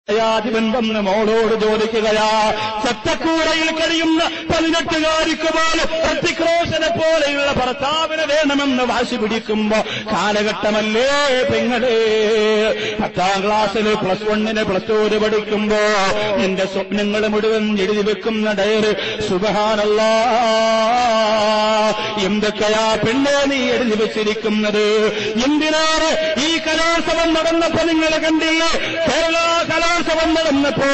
യാതിവൻ വന്ന് മോളോട് ചോദിക്കുകയാ, ചത്തക്കൂരയിൽ കഴിയുന്ന 18-കാരിക്ക് പോലും ഋത്തിക് പോലെയുള്ള ഭർത്താവിനെ വേണമെന്ന് വാശി പിടിക്കുമ്പോ കാലഘട്ടമല്ലേ പെങ്ങളെ? 10ാം ക്ലാസ്സിൽ +1 +2 പഠിക്കുമ്പോ നിന്റെ സ്വപ്നങ്ങൾ മുഴുവൻ എഴുതി വെക്കുന്ന ഡയറി, സുബ്ഹാനല്ലാഹ്, എന്തൊക്കെയാ പെണ്ണെ നീ എഴുതി വെച്ചിരിക്കുന്നത്? എന്തിനാണ് ഈ കലോത്സവം നടന്നപ്പോ നിങ്ങൾ കണ്ടില്ലേ? കേരള കലോത്സവം നടന്നപ്പോ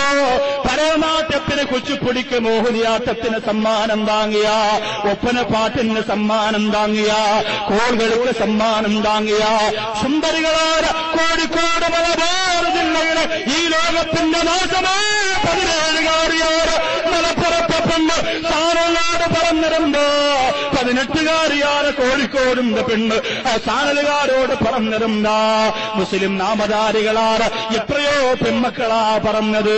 പരമാറ്റത്തിന് കുച്ചിപ്പുടിക്ക് മോഹിനിയാട്ടത്തിന് സമ്മാനം താങ്ങിയ, ഒപ്പന പാട്ടിന് സമ്മാനം താങ്ങിയ, കോളുകൾക്ക് സമ്മാനം താങ്ങിയ സുന്ദരികളായ കോഴിക്കോട് മലബാർ ജില്ലയുടെ ഈ ലോകത്തിന്റെ നാശമായ 17-കാരിയായ മലപ്പുറപ്പെണ്ണ് സാറനാട് പറഞ്ഞിരുന്നോ? 18-കാരിയായ കോഴിക്കോടിന്റെ പെണ്ണ് ആ സാനലുകാരോട് പറഞ്ഞിരുന്ന മുസ്ലിം നാമധാരികളാണ് എത്രയോ പെൺമക്കളാ പറഞ്ഞത്.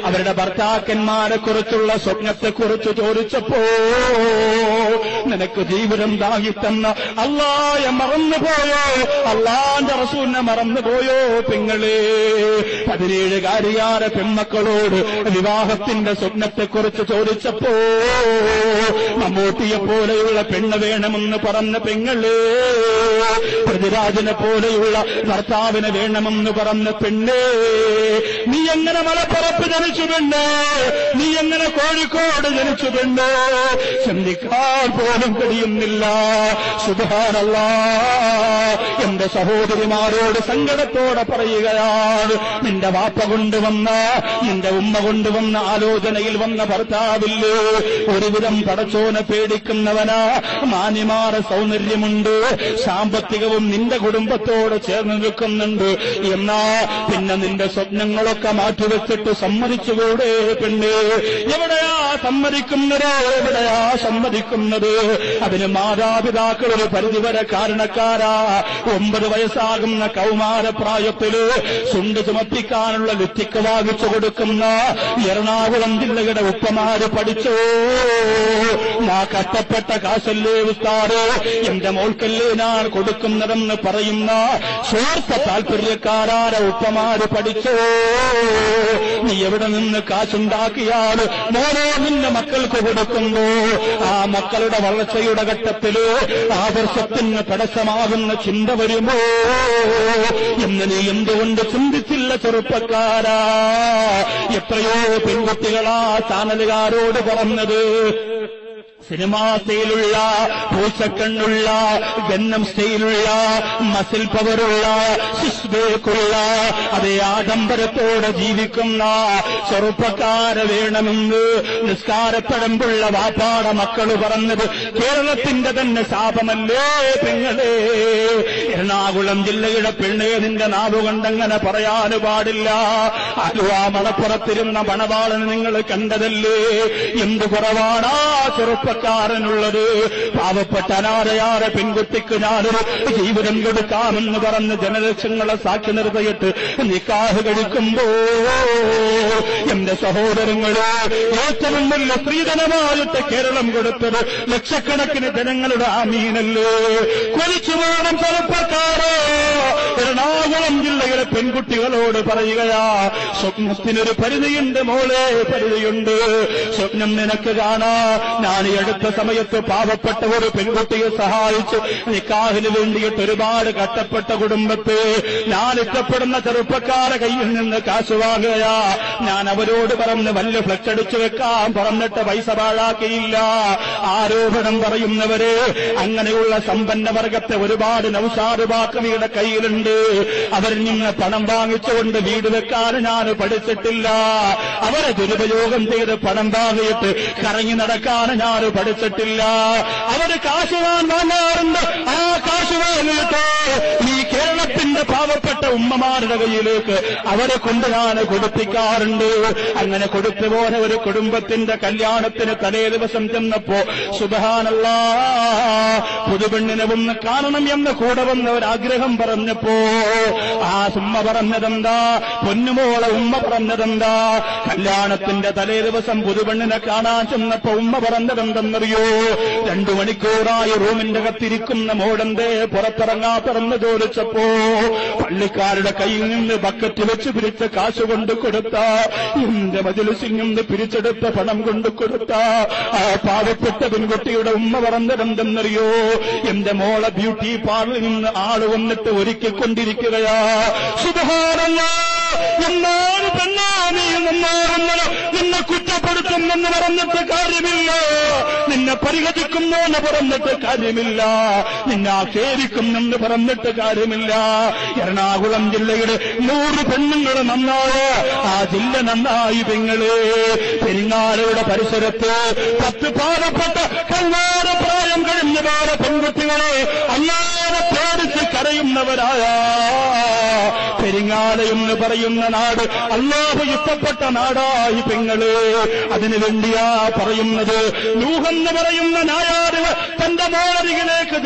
അവരുടെ ഭർത്താക്കന്മാരെ കുറിച്ചുള്ള സ്വപ്നത്തെക്കുറിച്ച് ചോദിച്ചപ്പോ, നിനക്ക് ജീവിതം ദാഹിത്തന്ന അല്ലാഹയെ മറന്നുപോയോ? അല്ലാഹന്റെ റസൂലിനെ മറന്നുപോയോ പെങ്ങളെ? 17-കാരിയായ പെൺമക്കളോട് വിവാഹത്തിന്റെ സ്വപ്നത്തെക്കുറിച്ച് ചോദിച്ചപ്പോ മമ്മൂട്ടിയെ പോലെയുള്ള പെണ്ണ് വേണമെന്ന് പറഞ്ഞ പെങ്ങളെ, പൃഥ്വിരാജിനെ പോലെയുള്ള ഭർത്താവിനെ വേണമെന്ന് പറഞ്ഞ പെണ്ണേ, നീ എങ്ങനെ മലപ്പുറത്ത് ജനിച്ചു പെണ്ണേ? നീ എങ്ങനെ കോഴിക്കോട് ജനിച്ചു പെണ്ണോ? ചിന്തിക്കാൻ പോലും കഴിയുന്നില്ല. സുബ്ഹാനല്ലാഹ്, എന്റെ സഹോദരിമാരോട് സങ്കടത്തോടെ പറയുകയാണ്, നിന്റെ വാപ്പ കൊണ്ടുവന്ന, നിന്റെ ഉമ്മ കൊണ്ടുവന്ന ആലോചനയിൽ വന്ന ഭർത്താവില്ലേ, ഒരുവിധം പടച്ചോനെ പേടിക്കുന്നവനാ, മാന്യമാര സൗന്ദര്യമുണ്ട്, സാമ്പത്തികവും നിന്റെ കുടുംബത്തോട് ചേർന്ന് നിൽക്കുന്നുണ്ട്, എന്നാ പിന്നെ നിന്റെ സ്വപ്നങ്ങളൊക്കെ മാറ്റിവെച്ചിട്ട് സമ്മതിച്ചുകൂടെ പെണ്ണേ? എവിടെയാ സമ്മതിക്കുന്നത്? എവിടെയാ സമ്മതിക്കുന്നത്? അതിന് മാതാപിതാക്കൾ ഒരു പരിധിവരെ കാരണക്കാരാ. 9 വയസ്സാകുന്ന കൗമാരപ്രായത്തില് ചുണ്ട് ചുമപ്പിക്കാനുള്ള ലിപ്സ്റ്റിക് വാങ്ങിച്ചു കൊടുക്കുന്ന എറണാകുളം ജില്ലയുടെ ഉപ്പമാര് പഠിച്ചോ? ആ കഷ്ടപ്പെട്ട കാശല്ലേ ഉസ്താദ്, എന്റെ മോൾക്കല്ലേ ഞാൻ കൊടുക്കുന്നതെന്ന് പറയുന്ന സ്വാർത്ഥ താല്പര്യക്കാരായ ഉപ്പമാര് പഠിച്ചോ? നീ എവിടെ നിന്ന് കാശുണ്ടാക്കിയാൽ മോനോ നിന്റെ മക്കൾക്ക് കൊടുക്കുമ്പോ ആ മക്കളുടെ വളർച്ചയുടെ ഘട്ടത്തില് ആദർശത്തിന് തടസ്സമാകുന്ന ചിന്ത വരുമോ എന്ന് നീ എന്തുകൊണ്ട് ചിന്തിച്ചില്ല ചെറുപ്പക്കാരാ? എത്രയോ പെൺകുട്ടികളാ ചാനലുകാരോട് പറഞ്ഞത്, സിനിമാ സ്റ്റൈലുള്ള, പൂച്ചക്കണ്ണുള്ള, ഗന്നം സ്റ്റൈലുള്ള, മസിൽ പവറുള്ള, സിസ്ബേക്കുള്ള, അതേ ആഡംബരത്തോടെ ജീവിക്കുന്ന ചെറുപ്പക്കാരെ വേണമെന്ന് നിസ്കാരപ്പഴമ്പുള്ള വാപ്പാട മക്കള് പറഞ്ഞത് കേരളത്തിന്റെ തന്നെ ശാപമല്ലേ പെങ്ങളെ? എറണാകുളം ജില്ലയുടെ പെണ്ണേ, നിന്റെ നാവുകൊണ്ടങ്ങനെ പറയാൻ പാടില്ല. ആലുവ മലപ്പുറത്തിരുന്ന മണവാളന് നിങ്ങൾ കണ്ടതല്ലേ? എന്തു കുറവാണാ ചെറുപ്പക്കാരനുള്ളത്? പാവപ്പെട്ട അനാഥയായ പെൺകുട്ടിക്ക് ഞാനൊരു ജീവിതം കൊടുക്കാമെന്ന് പറഞ്ഞ് ജനലക്ഷങ്ങളെ സാക്ഷി നിർത്തിയിട്ട് നിക്കാഹ് കഴിക്കുമ്പോ എന്റെ സഹോദരങ്ങളെ, ഏറ്റവും വലിയ സ്ത്രീധനമായിട്ട് കേരളം കൊടുത്തത് ലക്ഷക്കണക്കിന് ജനങ്ങളുടെ ആമീനല്ലേ? കൊലിച്ചു വേണം ചെറുപ്പക്കാരോ? എറണാകുളം ജില്ലയിലെ പെൺകുട്ടികളോട് പറയുകയാ, സ്വപ്നത്തിനൊരു പരിധിയുണ്ട് മോളെ, പരിധിയുണ്ട്. സ്വപ്നം നിനക്ക് കാണാ. ഞാൻ ഈ അടുത്ത സമയത്ത് പാവപ്പെട്ട ഒരു പെൺകുട്ടിയെ സഹായിച്ചു നിക്കാഹിന് വേണ്ടിയിട്ട് ഒരുപാട് കഷ്ടപ്പെട്ട കുടുംബത്തെ ഞാൻ ഇഷ്ടപ്പെടുന്ന ചെറുപ്പക്കാരെ കയ്യിൽ നിന്ന് കാശ് വാങ്ങുകയാ. ഞാൻ അവരോട് പറഞ്ഞ് വലിയ ഫ്ലക്സ് അടിച്ചു വെക്കാൻ പറഞ്ഞിട്ട് പൈസ പാഴാക്കിയില്ല. ആരോപണം പറയുന്നവരെ, അങ്ങനെയുള്ള സമ്പന്ന വർഗത്തെ ഒരുപാട് നൗഷാദ് ബാക്കവിയുടെ കയ്യിലുണ്ട്. അവരിൽ നിന്ന് പണം വാങ്ങിച്ചുകൊണ്ട് വീട് വെക്കാൻ ഞാൻ പഠിച്ചിട്ടില്ല. അവരെ ദുരുപയോഗം ചെയ്ത് പണം വാങ്ങിയിട്ട് കറങ്ങി നടക്കാൻ ഞാൻ പഠിച്ചിട്ടില്ല. അവര് കാശ് വാങ്ങാറുണ്ട്. ആ കാശ് വാങ്ങിയിട്ട് ഈ കേരളത്തിന്റെ പാവപ്പെട്ട ഉമ്മമാരുടെ കയ്യിലേക്ക് അവരെ കൊണ്ട് ഞാൻ കൊടുപ്പിക്കാറുണ്ട്. അങ്ങനെ കൊടുത്തുപോലെ ഒരു കുടുംബത്തിന്റെ കല്യാണത്തിന് തലേ ദിവസം ചെന്നപ്പോ സുബ്ഹാനല്ലാഹ്, പുതുപെണ്ണിനെ ഒന്ന് കാണണം എന്ന് കൂടെ വന്ന ഒരാഗ്രഹം പറഞ്ഞപ്പോ ആ ഉമ്മ പറഞ്ഞതെന്താ? പൊന്നുമോളെ ഉമ്മ പറഞ്ഞതെന്താ? കല്യാണത്തിന്റെ തലേ ദിവസം പുതുപെണ്ണിനെ കാണാൻ ചെന്നപ്പോ ഉമ്മ പറഞ്ഞതെന്തെന്നറിയോ? 2 മണിക്കൂറായി റൂമിന്റെ അകത്തിരിക്കുന്ന മോളെന്തേ പുറത്തിറങ്ങാത്തതെന്ന് ചോദിച്ചപ്പോ പള്ളിക്കാരുടെ കയ്യിൽ നിന്ന് ബക്കറ്റ് വെച്ച് പിരിച്ച കാശ് കൊണ്ട് കൊടുത്ത, എന്റെ മജ്‌ലിസിൽ നിന്ന് പിരിച്ചെടുത്ത പണം കൊണ്ട് കൊടുത്ത ആ പാവപ്പെട്ട പെൺകുട്ടിയുടെ ഉമ്മ പറഞ്ഞതെന്തെന്നറിയോ? എന്റെ മോളെ ബ്യൂട്ടി പാർലറിൽ നിന്ന് ആള് വന്നിട്ട് ഒരുക്കിക്കൊണ്ടിരിക്കുകയാ. സുബ്ഹാനല്ലാഹ്, എന്നാണ് പെണ്ണാ നീ നന്നാകുന്നത്, നിന്നെ കുറ്റപ്പെടുത്തുമെന്ന് പറഞ്ഞിട്ട് കാര്യമില്ല, നിന്നെ പരിഹരിക്കുമെന്ന് പറഞ്ഞിട്ട് കാര്യമില്ല, നിന്നെ ആക്ഷേപിക്കുമെന്ന് പറഞ്ഞിട്ട് കാര്യമില്ല. എറണാകുളം ജില്ലയുടെ 100 പെണ്ണുങ്ങൾ നന്നായ ആ ജില്ല നന്നായി. പെങ്ങള് പെരിങ്ങാലയുടെ പരിസരത്ത് 10 പാവപ്പെട്ട കൗമാരപ്രായം കഴിഞ്ഞ പെൺകുട്ടികളെ അല്ലാതെ പേടിച്ച് കരയുന്നവരായ പെരിങ്ങാലയെന്ന് പറയുന്ന നാട് അല്ലാഹു ഇഷ്ടപ്പെട്ട നാടായി പെങ്ങള്. അതിനുവേണ്ടിയാ പറയുന്നത്, നൂഹെന്ന് പറയുന്ന നായാട് തന്റെ മോളരികിലേക്ക്